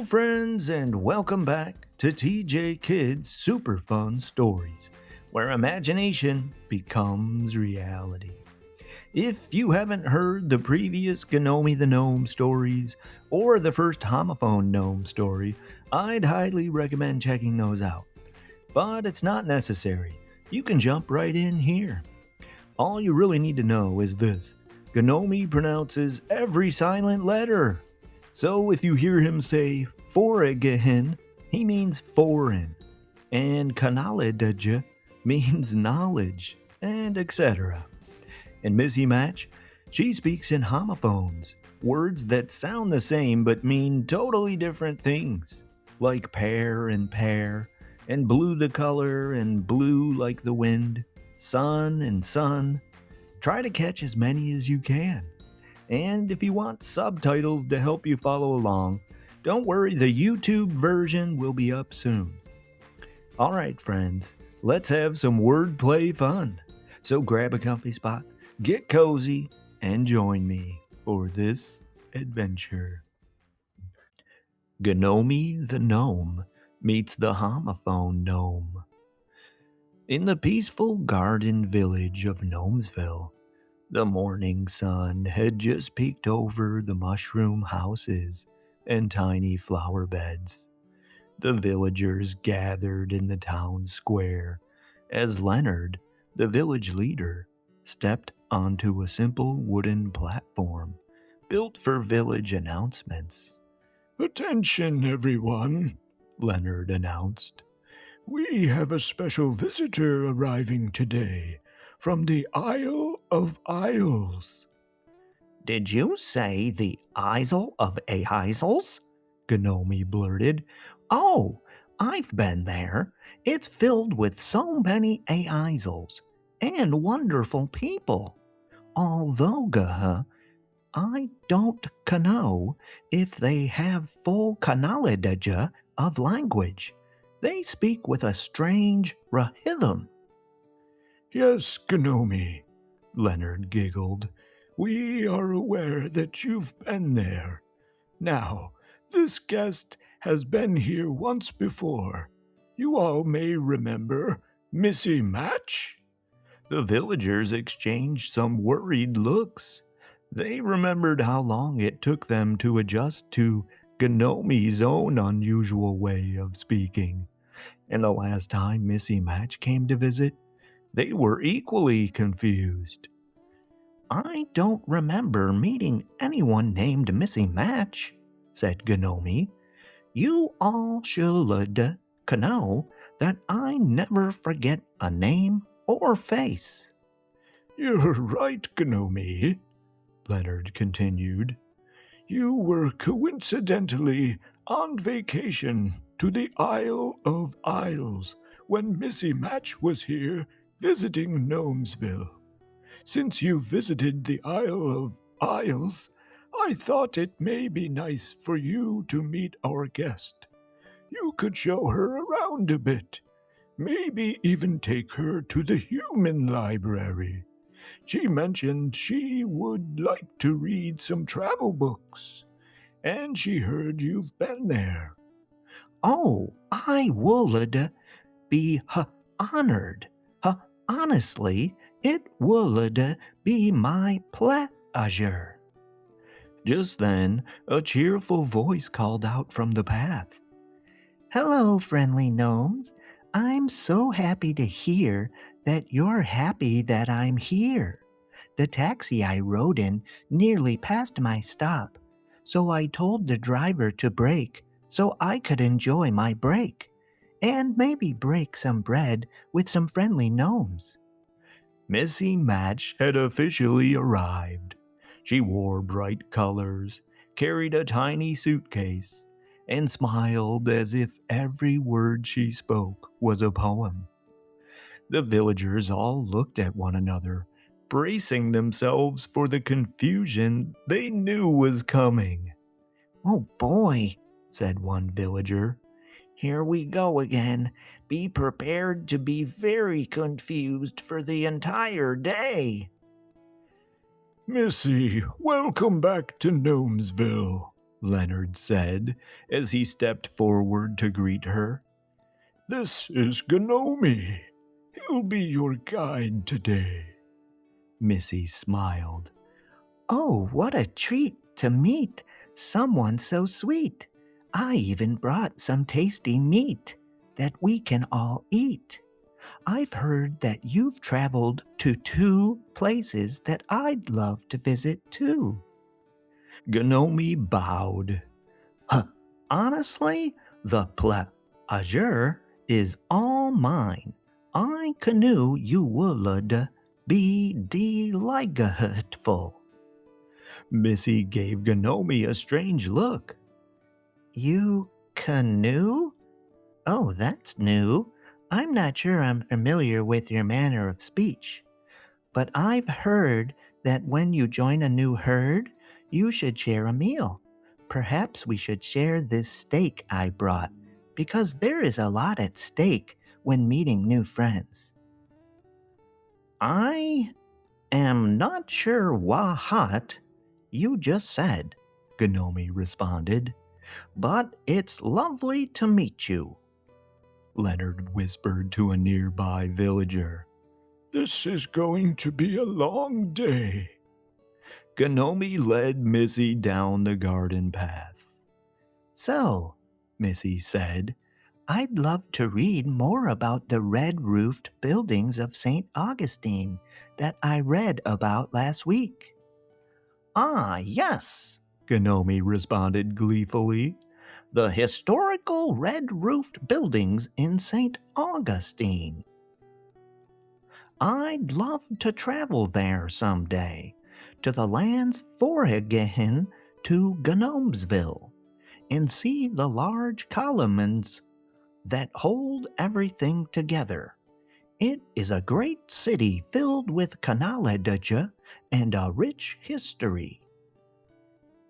friends, and welcome back to TJKidz Super Fun Stories, where imagination becomes reality. If you haven't heard the previous Ganomee the Gnome stories or the first Homophone gnome story, I'd highly recommend checking those out. But it's not necessary. You can jump right in here. All you really need to know is this: Ganomee pronounces every silent letter. So if you hear him say forei, he means foreign, and kanalidj means knowledge, and etc. And Missy Match, she speaks in homophones, words that sound the same but mean totally different things, like pear, and blue the color, and blue like the wind, sun and sun. Try to catch as many as you can. And if you want subtitles to help you follow along, don't worry, the YouTube version will be up soon. Alright friends, let's have some wordplay fun. So grab a comfy spot, get cozy, and join me for this adventure. Ganomee the Gnome meets the Homophone gnome. In the peaceful garden village of Gnomesville, the morning sun had just peeked over the mushroom houses and tiny flower beds. The villagers gathered in the town square as Leonard, the village leader, stepped onto a simple wooden platform built for village announcements. "Attention, everyone," Leonard announced. "We have a special visitor arriving today from the Isle of Isles." "Did you say the Isle of Isles?" Ganomee blurted. "Oh, I've been there. It's filled with so many Isles and wonderful people. Although, I don't know if they have full knowledge of language. They speak with a strange rhythm." "Yes, Ganomee," Leonard giggled. "We are aware that you've been there. Now, this guest has been here once before. You all may remember Missy Match?" The villagers exchanged some worried looks. They remembered how long it took them to adjust to Ganomee's own unusual way of speaking. And the last time Missy Match came to visit, they were equally confused. "I don't remember meeting anyone named Missy Match," said Ganomee. "You all should know that I never forget a name or face." "You're right, Ganomee," Leonard continued. "You were coincidentally on vacation to the Isle of Isles when Missy Match was here visiting Gnomesville. Since you visited the Isle of Isles, I thought it may be nice for you to meet our guest. You could show her around a bit, maybe even take her to the human library. She mentioned she would like to read some travel books, and she heard you've been there." "Oh, I would be honored. Honestly, it would be my pleasure." Just then, a cheerful voice called out from the path. "Hello, friendly gnomes. I'm so happy to hear that you're happy that I'm here. The taxi I rode in nearly passed my stop, so I told the driver to brake so I could enjoy my break, and maybe break some bread with some friendly gnomes." Missy Match had officially arrived. She wore bright colors, carried a tiny suitcase, and smiled as if every word she spoke was a poem. The villagers all looked at one another, bracing themselves for the confusion they knew was coming. "Oh boy," said one villager. "Here we go again. Be prepared to be very confused for the entire day." "Missy, welcome back to Gnomesville," Leonard said as he stepped forward to greet her. This is Ganomee. He'll be your guide today. Missy smiled. Oh, what a treat to meet someone so sweet. I even brought some tasty meat that we can all eat. I've heard that you've traveled to 2 places that I'd love to visit too. Ganomee bowed. Honestly, the pleasure is all mine. I knew you would be delightful. Missy gave Ganomee a strange look. You canoe? Oh, that's new. I'm not sure I'm familiar with your manner of speech. But I've heard that when you join a new herd, you should share a meal. Perhaps we should share this steak I brought, because there is a lot at stake when meeting new friends. I am not sure what you just said, Ganomee responded, but it's lovely to meet you. Leonard whispered to a nearby villager. This is going to be a long day. Ganomee led Missy down the garden path. So, Missy said, I'd love to read more about the red-roofed buildings of St. Augustine that I read about last week. Ah, yes, Ganomee responded gleefully. The historical red-roofed buildings in St. Augustine. I'd love to travel there someday, to the land's forei to Gnomesville, and see the large columns that hold everything together. It is a great city filled with knowledge and a rich history.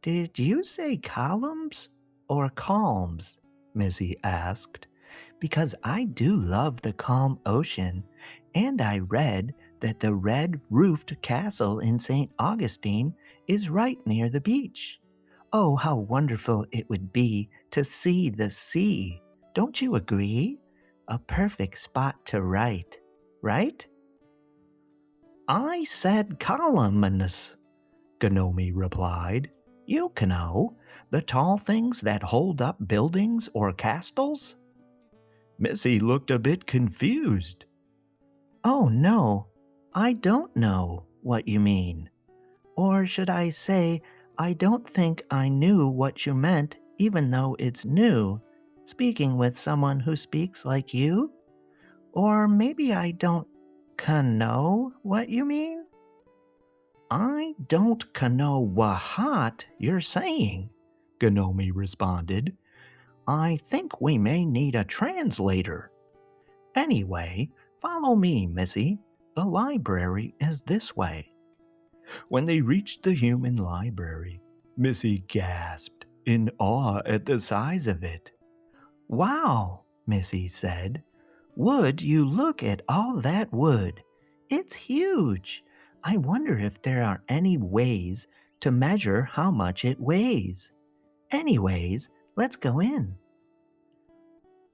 Did you say columns or calms? Missy asked, because I do love the calm ocean, and I read that the red-roofed castle in St. Augustine is right near the beach. Oh, how wonderful it would be to see the sea. Don't you agree? A perfect spot to write, right? I said columns, Ganomee replied. You know, the tall things that hold up buildings or castles? Missy looked a bit confused. Oh, no, I don't know what you mean. Or should I say, I don't think I knew what you meant, even though it's new, speaking with someone who speaks like you? Or maybe I don't know what you mean? I don't know what you're saying, Ganomee responded. I think we may need a translator. Anyway, follow me, Missy. The library is this way. When they reached the human library, Missy gasped in awe at the size of it. Wow, Missy said. Would you look at all that wood? It's huge. I wonder if there are any ways to measure how much it weighs. Anyways, let's go in.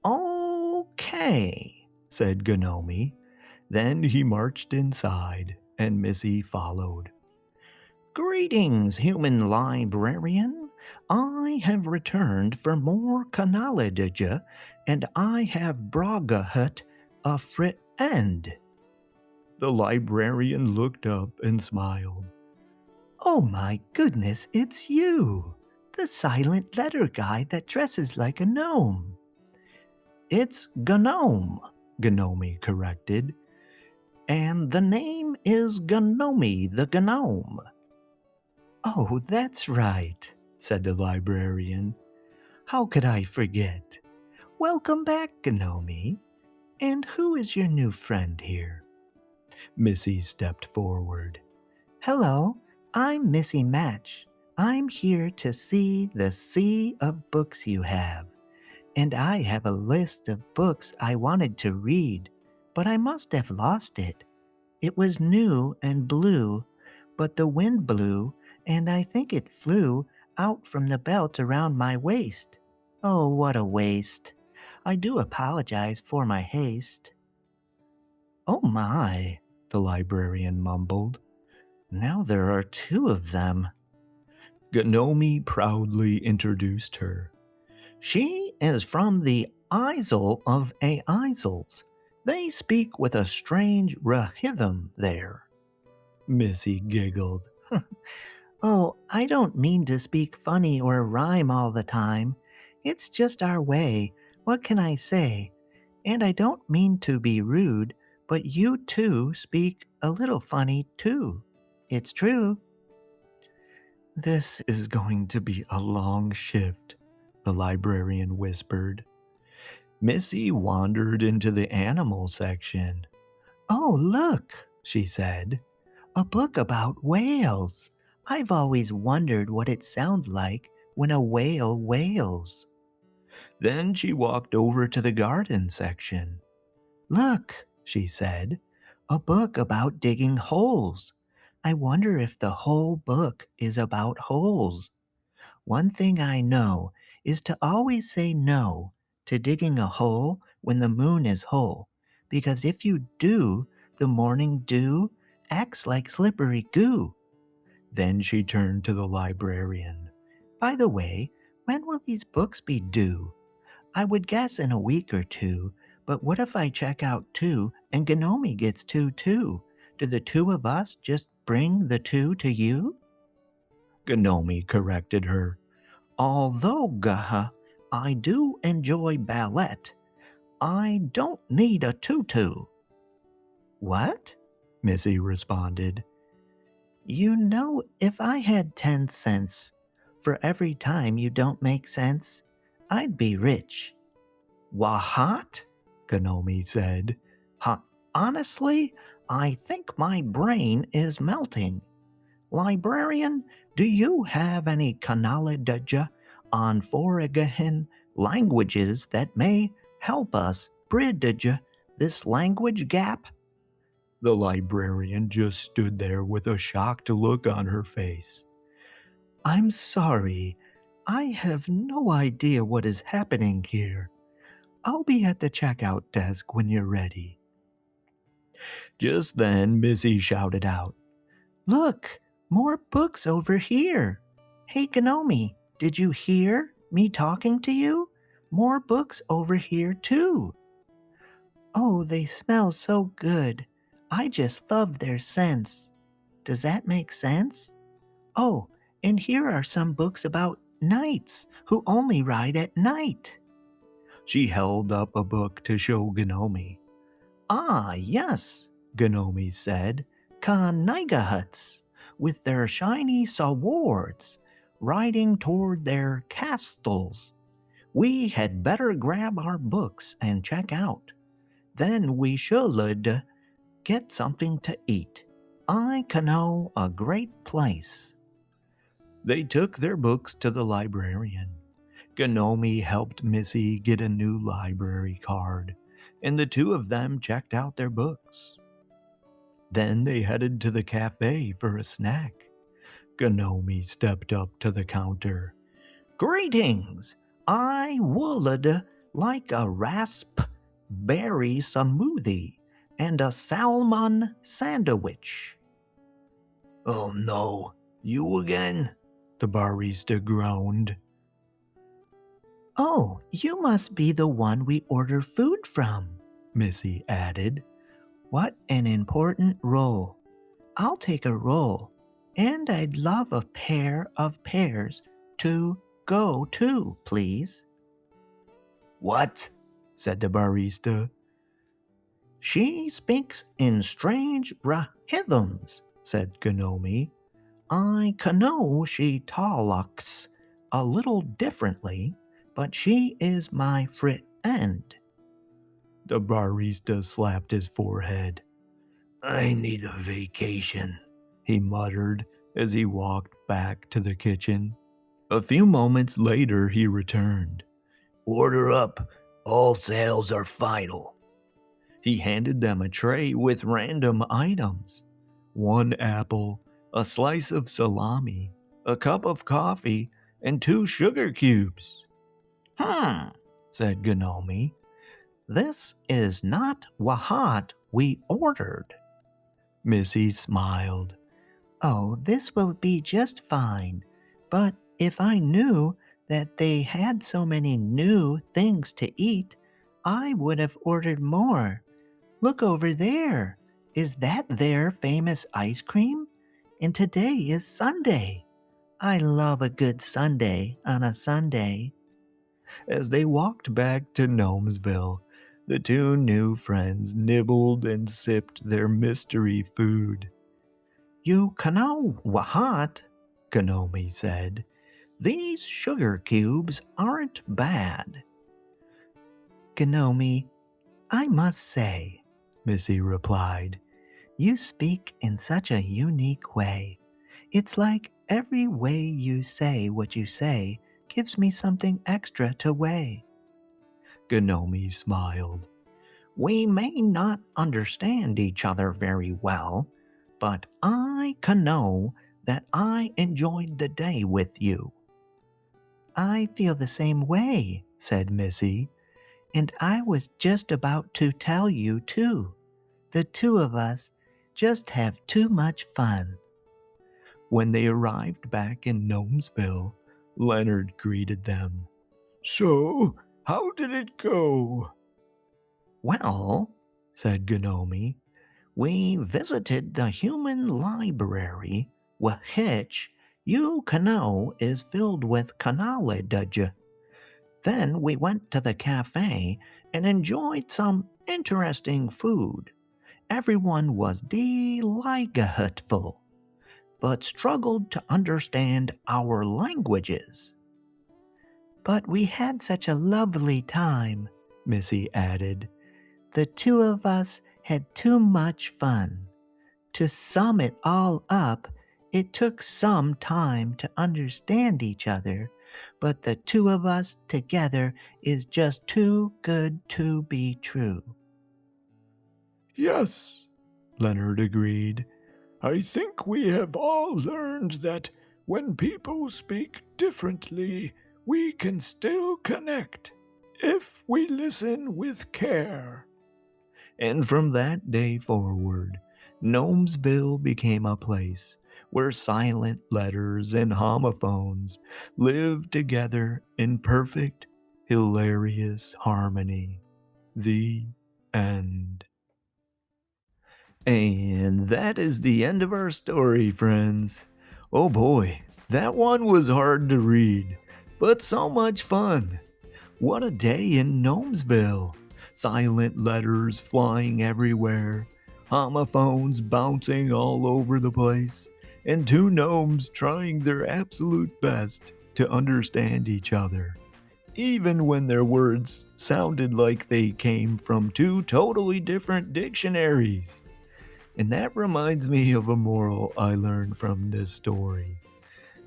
Okay, said Ganomee. Then he marched inside, and Missy followed. Greetings, human librarian. I have returned for more knowledge, and I have brought a friend. The librarian looked up and smiled. Oh my goodness, it's you, the silent letter guy that dresses like a gnome. It's Gnome, Ganomee corrected. And the name is Ganomee the Gnome. Oh, that's right, said the librarian. How could I forget? Welcome back, Ganomee. And who is your new friend here? Missy stepped forward. Hello, I'm Missy Match. I'm here to see the sea of books you have. And I have a list of books I wanted to read, but I must have lost it. It was new and blue, but the wind blew, and I think it flew out from the belt around my waist. Oh, what a waste. I do apologize for my haste. Oh my, the librarian mumbled. Now there are 2 of them. Ganomee proudly introduced her. She is from the Isle of Isles. They speak with a strange rhythm there. Missy giggled. Oh, I don't mean to speak funny or rhyme all the time. It's just our way. What can I say? And I don't mean to be rude, but you too speak a little funny too. It's true. This is going to be a long shift, the librarian whispered. Missy wandered into the animal section. Oh, look, she said. A book about whales. I've always wondered what it sounds like when a whale wails. Then she walked over to the garden section. Look, she said, a book about digging holes. I wonder if the whole book is about holes. One thing I know is to always say no to digging a hole when the moon is whole, because if you do, the morning dew acts like slippery goo. Then she turned to the librarian. By the way, when will these books be due? I would guess in a week or 2, but what if I check out 2 and Ganomee gets 2 too? Do the 2 of us just bring the 2 to you? Ganomee corrected her. Although, I do enjoy ballet, I don't need a tutu. What? Missy responded. You know, if I had 10 cents for every time you don't make sense, I'd be rich. What? Ganomee said. Honestly, I think my brain is melting. Librarian, do you have any knowledge on foreign languages that may help us bridge this language gap? The librarian just stood there with a shocked look on her face. I'm sorry, I have no idea what is happening here. I'll be at the checkout desk when you're ready. Just then, Missy shouted out, Look, more books over here. Hey, Ganomee, did you hear me talking to you? More books over here, too. Oh, they smell so good. I just love their scents. Does that make sense? Oh, and here are some books about knights who only ride at night. She held up a book to show Ganomee. Ah, yes, Ganomee said, Knights with their shiny swords, riding toward their castles. We had better grab our books and check out. Then we should get something to eat. I know a great place. They took their books to the librarian. Ganomee helped Missy get a new library card, and the 2 of them checked out their books. Then they headed to the café for a snack. Ganomee stepped up to the counter. Greetings! I would like a raspberry smoothie and a salmon sandwich. Oh no, you again? The barista groaned. Oh, you must be the one we order food from, Missy added. What an important role. I'll take a roll, and I'd love a pair of pears to go to, please. What? Said the barista. She speaks in strange rhythms, said Ganomee. I know she talks a little differently, but she is my friend. The barista slapped his forehead. I need a vacation, he muttered as he walked back to the kitchen. A few moments later, he returned. Order up. All sales are final. He handed them a tray with random items. 1 apple, a slice of salami, a cup of coffee, and 2 sugar cubes. Said Ganomee. This is not what we ordered. Missy smiled. Oh, this will be just fine. But if I knew that they had so many new things to eat, I would have ordered more. Look over there. Is that their famous ice cream? And today is Sunday. I love a good sundae on a Sunday. As they walked back to Gnomesville, the 2 new friends nibbled and sipped their mystery food. You know what? Ganomee said. These sugar cubes aren't bad. Ganomee, I must say, Missy replied. You speak in such a unique way. It's like every way you say what you say gives me something extra to weigh. Ganomee smiled. We may not understand each other very well, but I can know that I enjoyed the day with you. I feel the same way, said Missy, and I was just about to tell you too. The 2 of us just have too much fun. When they arrived back in Gnomesville, Leonard greeted them. So, how did it go? Well, said Ganomee, we visited the human library, which you know is filled with knowledge. Then we went to the café and enjoyed some interesting food. Everyone was delightful, but struggled to understand our languages. But we had such a lovely time, Missy added. The 2 of us had too much fun. To sum it all up, it took some time to understand each other, but the 2 of us together is just too good to be true. Yes, Leonard agreed. I think we have all learned that when people speak differently, we can still connect if we listen with care. And from that day forward, Gnomesville became a place where silent letters and homophones lived together in perfect, hilarious harmony. The end. And that is the end of our story, friends. Oh boy, that one was hard to read, but so much fun. What a day in Gnomesville. Silent letters flying everywhere, homophones bouncing all over the place, and 2 gnomes trying their absolute best to understand each other, even when their words sounded like they came from 2 totally different dictionaries. And that reminds me of a moral I learned from this story.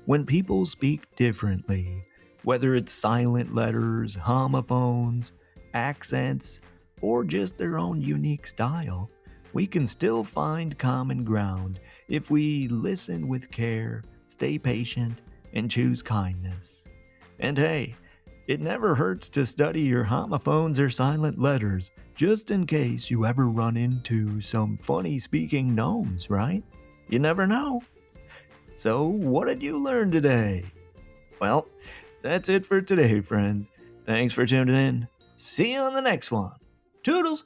When people speak differently, whether it's silent letters, homophones, accents, or just their own unique style, we can still find common ground if we listen with care, stay patient, and choose kindness. And hey, it never hurts to study your homophones or silent letters, just in case you ever run into some funny speaking gnomes, right? You never know. So, what did you learn today? Well, that's it for today, friends. Thanks for tuning in. See you on the next one. Toodles!